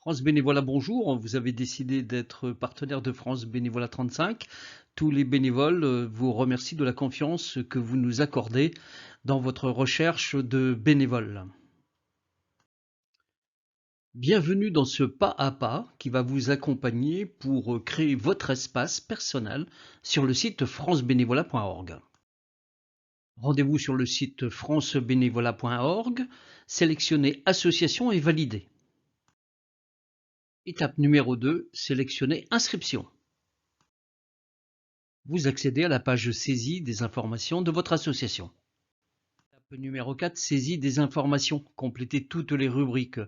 France Bénévolat, bonjour. Vous avez décidé d'être partenaire de France Bénévolat 35. Tous les bénévoles vous remercient de la confiance que vous nous accordez dans votre recherche de bénévoles. Bienvenue dans ce pas à pas qui va vous accompagner pour créer votre espace personnel sur le site francebénévolat.org. Rendez-vous sur le site francebénévolat.org, sélectionnez Association et validez. Étape numéro 2, sélectionnez Inscription. Vous accédez à la page saisie des informations de votre association. Étape numéro 4, saisie des informations. Complétez toutes les rubriques.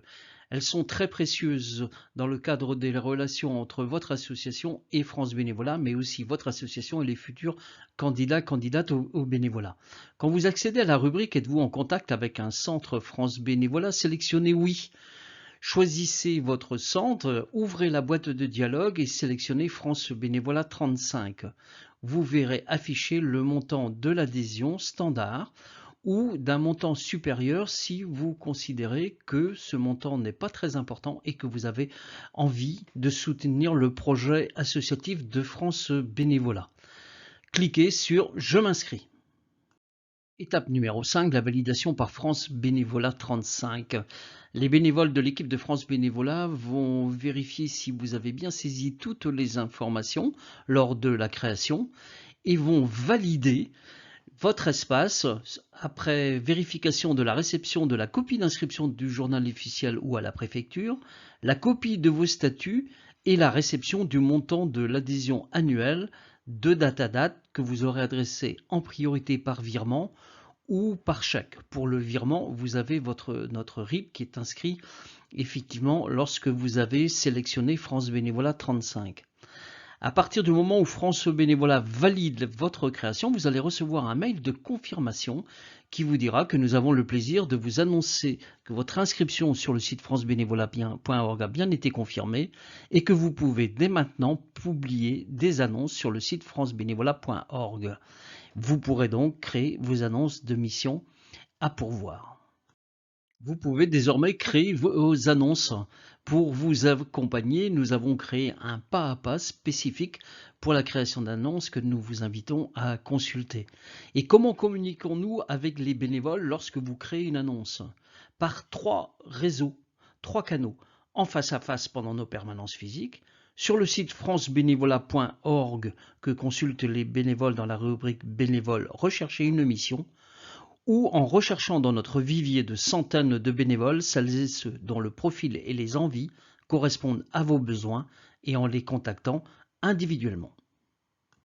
Elles sont très précieuses dans le cadre des relations entre votre association et France Bénévolat, mais aussi votre association et les futurs candidates au bénévolat. Quand vous accédez à la rubrique « Êtes-vous en contact avec un centre France Bénévolat ?» sélectionnez « Oui ». Choisissez votre centre, ouvrez la boîte de dialogue et sélectionnez France Bénévolat 35. Vous verrez afficher le montant de l'adhésion standard ou d'un montant supérieur si vous considérez que ce montant n'est pas très important et que vous avez envie de soutenir le projet associatif de France Bénévolat. Cliquez sur « Je m'inscris ». Étape numéro 5, la validation par France Bénévolat 35. Les bénévoles de l'équipe de France Bénévolat vont vérifier si vous avez bien saisi toutes les informations lors de la création et vont valider votre espace après vérification de la réception de la copie d'inscription du journal officiel ou à la préfecture, la copie de vos statuts et la réception du montant de l'adhésion annuelle de date à date que vous aurez adressé en priorité par virement ou par chèque. Pour le virement, vous avez notre RIB qui est inscrit effectivement lorsque vous avez sélectionné France Bénévolat 35. À partir du moment où France Bénévolat valide votre création, vous allez recevoir un mail de confirmation qui vous dira que nous avons le plaisir de vous annoncer que votre inscription sur le site francebénévolat.org a bien été confirmée et que vous pouvez dès maintenant publier des annonces sur le site francebénévolat.org. Vous pourrez donc créer vos annonces de mission à pourvoir. Vous pouvez désormais créer vos annonces. Pour vous accompagner, nous avons créé un pas à pas spécifique pour la création d'annonces que nous vous invitons à consulter. Et comment communiquons-nous avec les bénévoles lorsque vous créez une annonce? Par 3 réseaux, 3 canaux. En face à face pendant nos permanences physiques, sur le site francebénévolat.org que consultent les bénévoles dans la rubrique bénévoles rechercher une mission, ou en recherchant dans notre vivier de centaines de bénévoles celles et ceux dont le profil et les envies correspondent à vos besoins et en les contactant individuellement.